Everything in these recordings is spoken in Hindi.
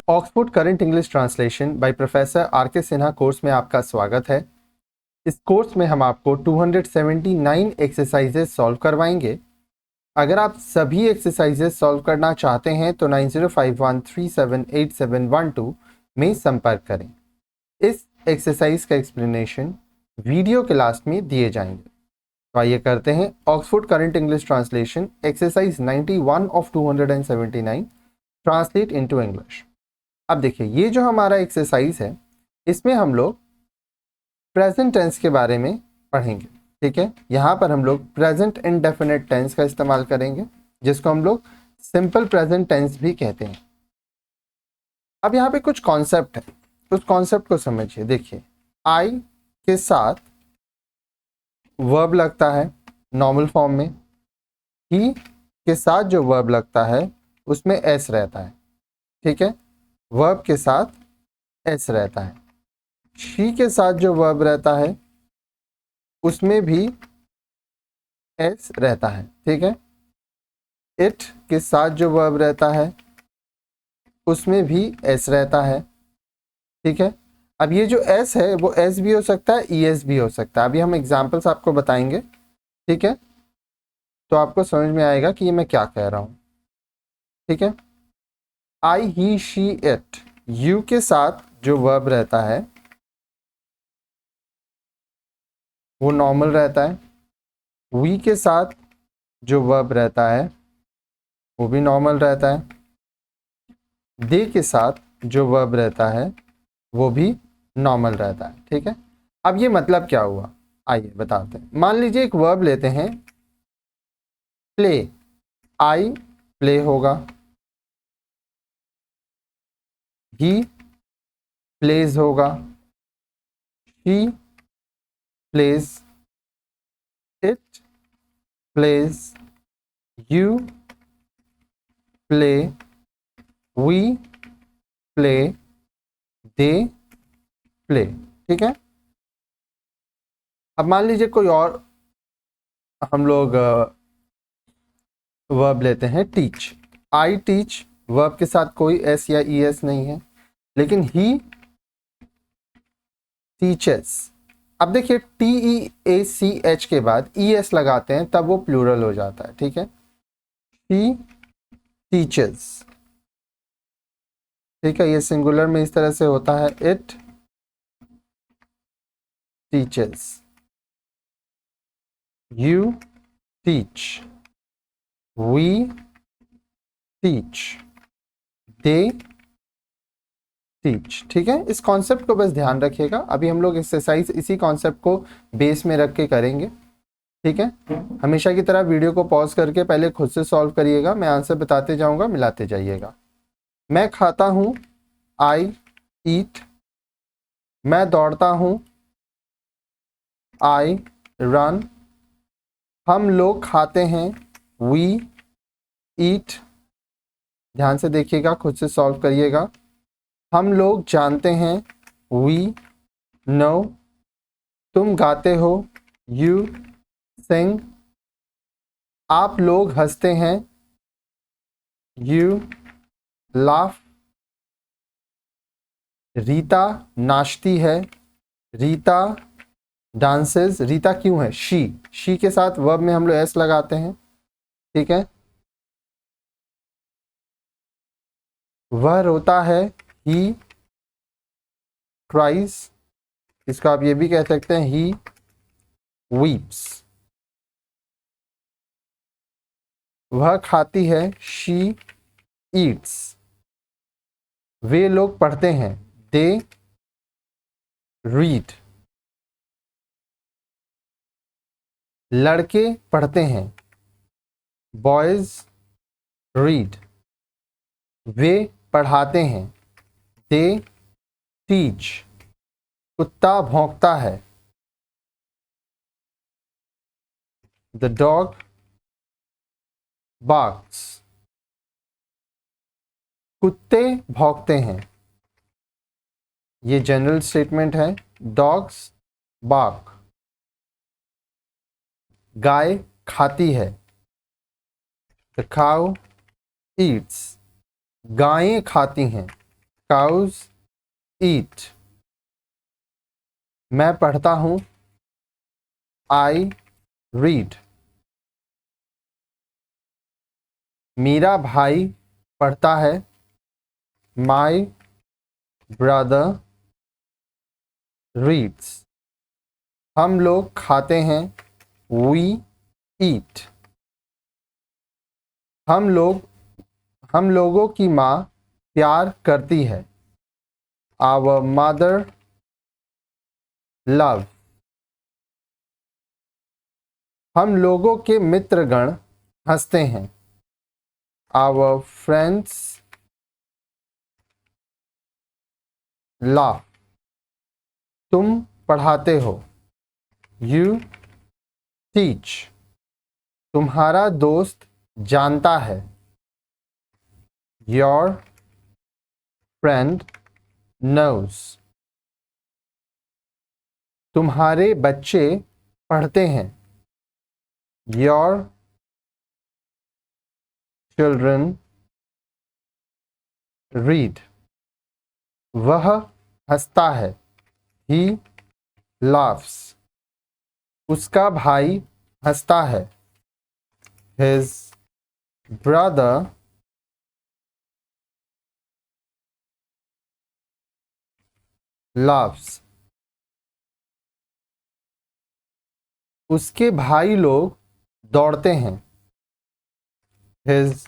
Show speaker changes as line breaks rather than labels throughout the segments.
Oxford current English translation by professor are के सिन्हा कोर्स में आपका स्वागत है। इस कोर्स में हम आपको 279 एक्सरसाइजेस सॉल्व करवाएंगे। अगर आप सभी एक्सरसाइजेस सॉल्व करना चाहते हैं तो 9051378712 में संपर्क करें। इस एक्सरसाइज का एक्सप्लेनेशन वीडियो के लास्ट में दिए जाएंगे। तो आइए करते हैं Oxford current English translation exercise 91 of 279 translate into English. अब देखिए, ये जो हमारा एक्सरसाइज है इसमें हम लोग प्रेजेंट टेंस के बारे में पढ़ेंगे। ठीक है, यहाँ पर हम लोग प्रेजेंट इंडेफिनिट टेंस का इस्तेमाल करेंगे, जिसको हम लोग सिंपल प्रेजेंट टेंस भी कहते हैं। अब यहाँ पे कुछ कॉन्सेप्ट है, उस कॉन्सेप्ट को समझिए। देखिए, आई के साथ वर्ब लगता है नॉर्मल फॉर्म में, ही के साथ जो वर्ब लगता है उसमें एस रहता है। ठीक है, वर्ब के साथ एस रहता है। शी के साथ जो वर्ब रहता है उसमें भी एस रहता है। ठीक है, इट के साथ जो वर्ब रहता है उसमें भी एस रहता है। ठीक है, अब ये जो एस है वो एस भी हो सकता है, ई एस भी हो सकता है। अभी हम एग्जाम्पल्स आपको बताएंगे। ठीक है, तो आपको समझ में आएगा कि ये मैं क्या कह रहा हूं। ठीक है, आई, ही, शी, इट, यू के साथ जो वर्ब रहता है वो नॉर्मल रहता है। वी के साथ जो वर्ब रहता है वो भी नॉर्मल रहता है। दे के साथ जो वर्ब रहता है वो भी नॉर्मल रहता है। ठीक है, अब ये मतलब क्या हुआ, आइए बताते हैं। मान लीजिए एक वर्ब लेते हैं प्ले। आई प्ले होगा, ही प्लेज होगा, she plays, it plays, you play, we play, they play. ठीक है, अब मान लीजिए कोई और हम लोग वर्ब लेते हैं टीच। आई टीच, वर्ब के साथ कोई एस या ई एस नहीं है, लेकिन ही टीचेस। अब देखिए, टी ई ए सी एच के बाद ई एस लगाते हैं तब वो प्लूरल हो जाता है। ठीक है, ही टीचर्स। ठीक है, ये सिंगुलर में इस तरह से होता है, it teachers, you teach, we teach, they teach. ठीक है, इस कॉन्सेप्ट को बस ध्यान रखिएगा। अभी हम लोग एक्सरसाइज इसी कॉन्सेप्ट को बेस में रख के करेंगे। ठीक है, हमेशा की तरह वीडियो को पॉज करके पहले खुद से सॉल्व करिएगा, मैं आंसर बताते जाऊंगा, मिलाते जाइएगा। मैं खाता हूं, आई ईट। मैं दौड़ता हूं, आई रन। हम लोग खाते हैं, वी ईट। ध्यान से देखिएगा, खुद से सॉल्व करिएगा। हम लोग जानते हैं, वी नो। तुम गाते हो, यू सिंग। आप लोग हंसते हैं, यू लाफ। रीता नाचती है, रीता डांसेस। रीता क्यों है, शी के साथ वर्ब में हम लोग एस लगाते हैं। ठीक है, वह रोता है, ही क्राइज। इसका आप ये भी कह सकते हैं, ही वीप्स। वह खाती है, शी ईट्स। वे लोग पढ़ते हैं, दे रीड। लड़के पढ़ते हैं, बॉयज रीड। वे पढ़ाते हैं, दे टीच। कुत्ता भौंकता है, द डॉग बार्क्स। कुत्ते भौंकते हैं, ये जनरल स्टेटमेंट है, डॉग्स बार्क। गाय खाती है, द काउ ईट्स। गायें खाती हैं, cows eat. मैं पढ़ता हूँ, I read. मेरा भाई पढ़ता है, My brother reads. हम लोग खाते हैं, We eat. हम लोगों की माँ प्यार करती है, Our mother love. हम लोगों के मित्रगण हंसते हैं, Our friends laugh. तुम पढ़ाते हो, You teach. तुम्हारा दोस्त जानता है, Your friend knows. तुम्हारे बच्चे पढ़ते हैं, Your children read. वह हंसता है, He laughs. उसका भाई हंसता है, His brother laughs. उसके भाई लोग दौड़ते हैं, His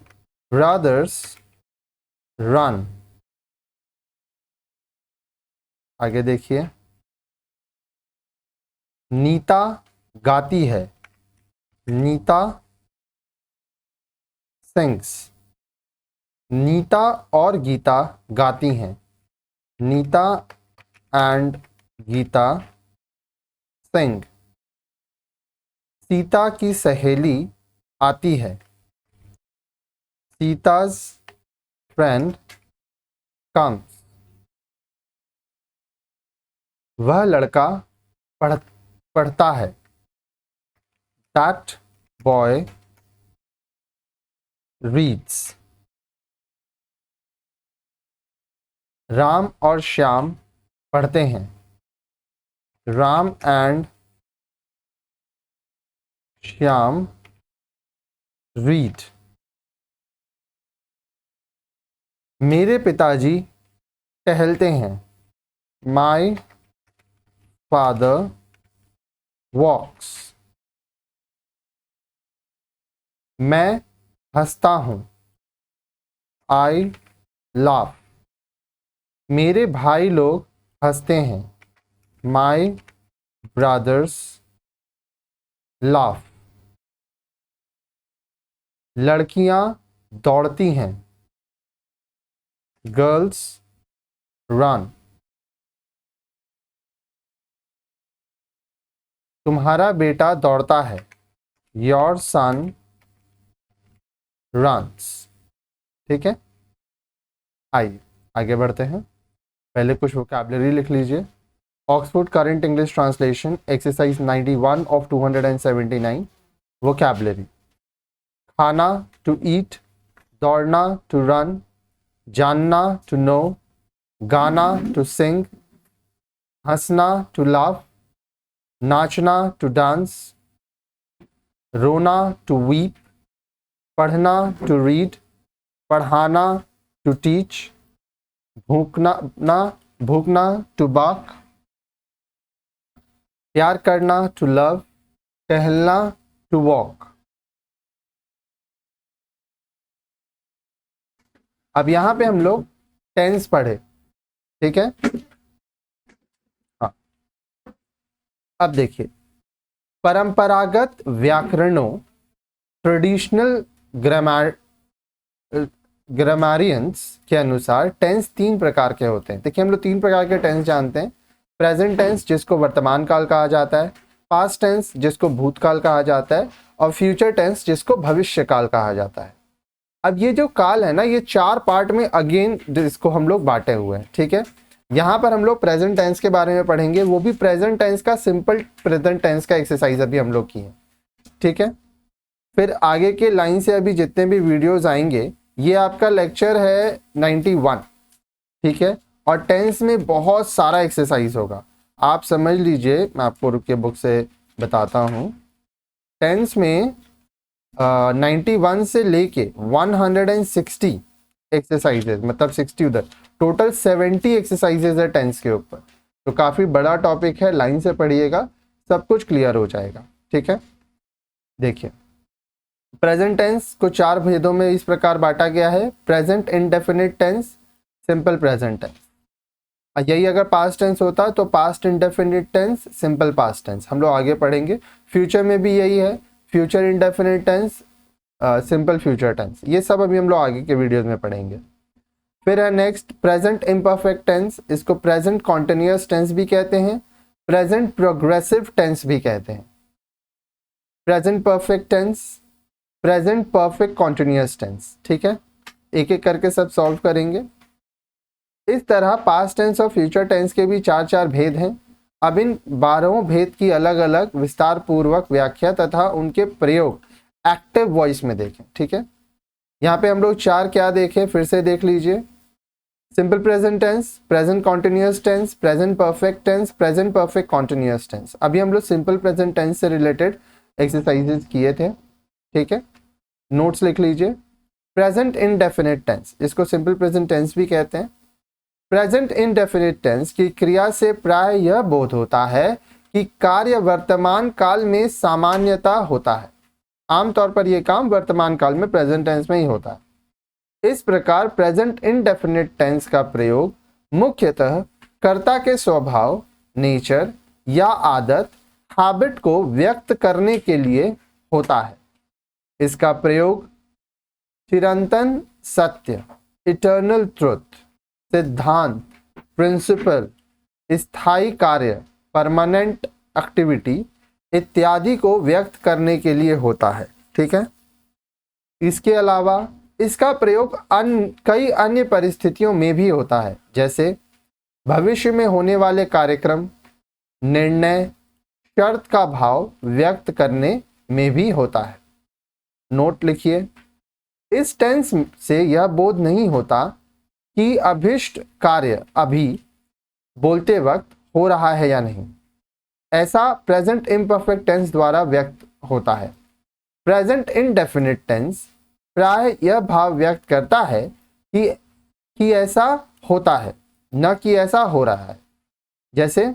brothers run. आगे देखिए, नीता गाती है, नीता sings. नीता और गीता गाती हैं, नीता एंड गीता sing. सीता की सहेली आती है, सीता's friend comes. वह लड़का पढ़ता है, That boy reads. राम और श्याम पढ़ते हैं, राम एंड श्याम read. मेरे पिताजी टहलते हैं, My father walks. मैं हंसता हूँ, I laugh. मेरे भाई लोग हंसते हैं, My brothers laugh. लड़कियां दौड़ती हैं, Girls run. तुम्हारा बेटा दौड़ता है, Your son runs. ठीक है, आइए आगे बढ़ते हैं। पहले कुछ वोकैबुलरी लिख लीजिए। Oxford current English translation exercise 91 of 279। Vocabulary: खाना टू ईट, दौड़ना टू रन, जानना टू नो, गाना टू सिंग, हंसना टू लाफ, नाचना टू डांस, रोना टू वीप, पढ़ना टू रीड, पढ़ाना टू टीच, भूखना टू बाक, प्यार करना टू लव, टहलना टू वॉक। अब यहां पे हम लोग टेंस पढ़े, ठीक है। हाँ, अब देखिए, परंपरागत व्याकरणों ट्रेडिशनल ग्रामरियंस के अनुसार टेंस 3 प्रकार के होते हैं। देखिए, हम लोग 3 प्रकार के टेंस जानते हैं। प्रेजेंट टेंस जिसको वर्तमान काल कहा जाता है, पास्ट टेंस जिसको भूतकाल कहा जाता है, और फ्यूचर टेंस जिसको भविष्य काल कहा जाता है। अब ये जो काल है ना, ये 4 पार्ट में अगेन जिसको हम लोग बांटे हुए हैं, ठीक है। यहाँ पर हम लोग प्रेजेंट टेंस के बारे में पढ़ेंगे, वो भी प्रेजेंट टेंस का सिंपल प्रेजेंट टेंस का एक्सरसाइज अभी हम लोग की है, ठीक है। फिर आगे के लाइन से अभी जितने भी वीडियोस आएंगे, ये आपका लेक्चर है 91, ठीक है। और टेंस में बहुत सारा एक्सरसाइज होगा, आप समझ लीजिए, मैं आपको रुक के बुक से बताता हूँ। टेंस में 91 से लेके 160 एक्सरसाइजेज, मतलब 60 उधर, टोटल 70 एक्सरसाइजेज है टेंस के ऊपर। तो काफ़ी बड़ा टॉपिक है, लाइन से पढ़िएगा, सब कुछ क्लियर हो जाएगा। ठीक है, देखिए प्रेजेंट टेंस को 4 भेदों में इस प्रकार बांटा गया है। Present indefinite tense, simple present tense. यही अगर पास्ट टेंस होता तो past indefinite tense, simple past tense, हम लोग आगे पढ़ेंगे। फ्यूचर में भी यही है, future indefinite tense, simple future tense. ये सब अभी हम लोग आगे के वीडियोस में पढ़ेंगे। फिर है नेक्स्ट प्रेजेंट इम्परफेक्ट टेंस, इसको प्रेजेंट कॉन्टिन्यूअस टेंस भी कहते हैं, प्रेजेंट प्रोग्रेसिव टेंस भी कहते हैं, present perfect tense, present perfect continuous tense. ठीक है, एक एक करके सब सॉल्व करेंगे। इस तरह पास्ट टेंस और फ्यूचर टेंस के भी 4 भेद हैं। अब इन 12 भेद की अलग अलग विस्तार पूर्वक व्याख्या तथा उनके प्रयोग एक्टिव वॉइस में देखें। ठीक है, यहाँ पे हम लोग 4 क्या देखें, फिर से देख लीजिए। Simple present tense, present continuous tense, present perfect tense, present perfect continuous tense. अभी हम लोग सिंपल प्रेजेंट टेंस से रिलेटेड एक्सरसाइजेज किए थे। ठीक है, नोट्स लिख लीजिए। प्रेजेंट इनडेफिनिट टेंस, इसको सिंपल प्रेजेंट टेंस भी कहते हैं। प्रेजेंट इनडेफिनिट टेंस की क्रिया से प्राय यह बोध होता है कि कार्य वर्तमान काल में सामान्यता होता है। आमतौर पर यह काम वर्तमान काल में प्रेजेंट टेंस में ही होता है। इस प्रकार प्रेजेंट इनडेफिनिट टेंस का प्रयोग मुख्यतः कर्ता के स्वभाव, नेचर या आदत, हैबिट को व्यक्त करने के लिए होता है। इसका प्रयोग चिरंतन सत्य, इटर्नल ट्रुथ, सिद्धांत, प्रिंसिपल, स्थायी कार्य, परमानेंट एक्टिविटी इत्यादि को व्यक्त करने के लिए होता है। ठीक है, इसके अलावा इसका प्रयोग कई अन्य परिस्थितियों में भी होता है, जैसे भविष्य में होने वाले कार्यक्रम, निर्णय, शर्त का भाव व्यक्त करने में भी होता है। नोट लिखिए, इस टेंस से यह बोध नहीं होता कि अभिष्ट कार्य अभी बोलते वक्त हो रहा है या नहीं। ऐसा प्रेजेंट इम्परफेक्ट टेंस द्वारा व्यक्त होता है। प्रेजेंट इंडेफिनिट टेंस प्राय यह भाव व्यक्त करता है कि ऐसा होता है, न कि ऐसा हो रहा है। जैसे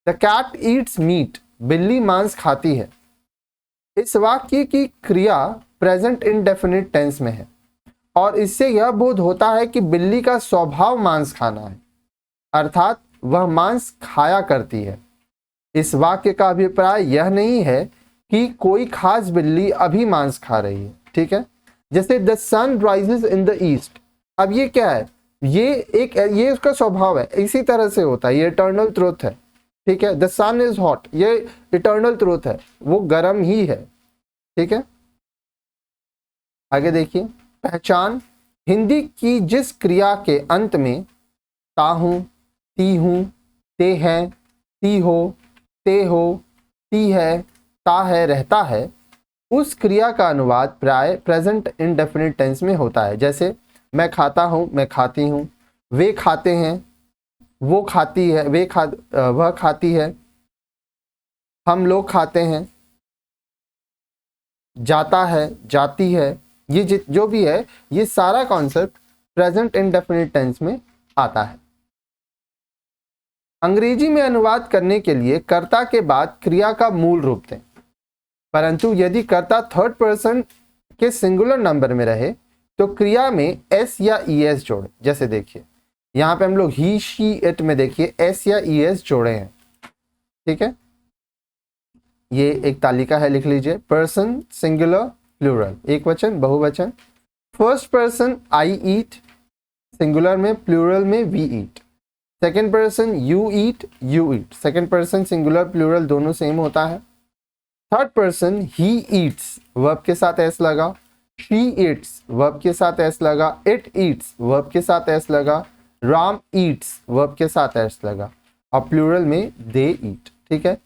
द कैट ईट्स मीट, बिल्ली मांस खाती है। इस वाक्य की क्रिया प्रेजेंट इंडेफिनिट टेंस में है और इससे यह बोध होता है कि बिल्ली का स्वभाव मांस खाना है, अर्थात वह मांस खाया करती है। इस वाक्य का अभिप्राय यह नहीं है कि कोई खास बिल्ली अभी मांस खा रही है। ठीक है, जैसे the sun rises in the east, अब ये क्या है, ये उसका स्वभाव है, इसी तरह से होता है, ये इटर्नल ट्रुथ है। ठीक है, द सन इज हॉट, ये इटर्नल ट्रुथ है, वो गर्म ही है। ठीक है, आगे देखिए। पहचान, हिंदी की जिस क्रिया के अंत में ताहूं, ती हूं, ते हैं, ती हो, ते हो, ती है, ता है रहता है, उस क्रिया का अनुवाद प्राय प्रेजेंट इंडेफिनिट टेंस में होता है। जैसे मैं खाता हूं, मैं खाती हूं, वे खाते हैं, वो खाती है, वह खाती है, हम लोग खाते हैं, जाता है, जाती है, ये जो भी है, ये सारा कॉन्सेप्ट प्रेजेंट इंडेफिनिट टेंस में आता है। अंग्रेजी में अनुवाद करने के लिए कर्ता के बाद क्रिया का मूल रूप दें, परंतु यदि कर्ता थर्ड पर्सन के सिंगुलर नंबर में रहे तो क्रिया में एस या ईएस जोड़े। जैसे देखिए यहाँ पे हम लोग ही, शी, इट में देखिए एस या ईएस जोड़े हैं। ठीक है, ये एक तालिका है, लिख लीजिए। पर्सन सिंगुलर, प्लूरल, एक वचन, बहुवचन। First person I eat, singular में, प्लूरल में we eat. Second person you eat, second person singular plural दोनों सेम होता है। Third person he eats, verb के साथ एस लगा, शी ईट्स, वर्ब के साथ एस लगा, इट ईट्स, वर्ब के साथ एस लगा, राम ईट्स, वर्ब के साथ एस लगा, और प्लूरल में दे ईट। ठीक है,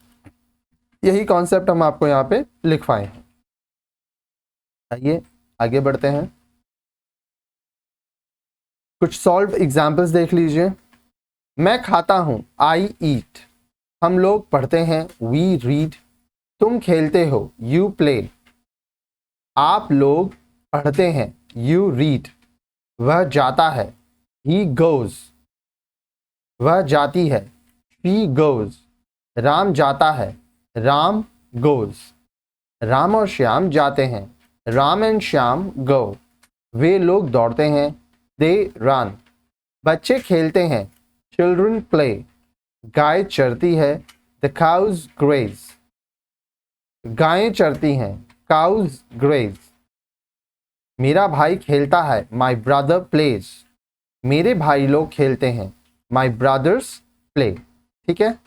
यही कॉन्सेप्ट हम आपको यहाँ पे लिखवाए हैं। आइए आगे बढ़ते हैं। कुछ सॉल्व एग्जाम्पल्स देख लीजिए। मैं खाता हूँ, आई ईट। हम लोग पढ़ते हैं, वी रीड। तुम खेलते हो, यू प्ले। आप लोग पढ़ते हैं, यू रीड। वह जाता है, ही गोज। वह जाती है, शी गोज। राम जाता है, राम गोज। राम और श्याम जाते हैं, राम एंड श्याम गो। वे लोग दौड़ते हैं, दे रन। बच्चे खेलते हैं, चिल्ड्रन प्ले। गाय चरती है, द काउज ग्रेज। गायें चरती हैं, काउज ग्रेज। मेरा भाई खेलता है, माई ब्रदर प्लेज। मेरे भाई लोग खेलते हैं, माई ब्रदर्स प्ले। ठीक है।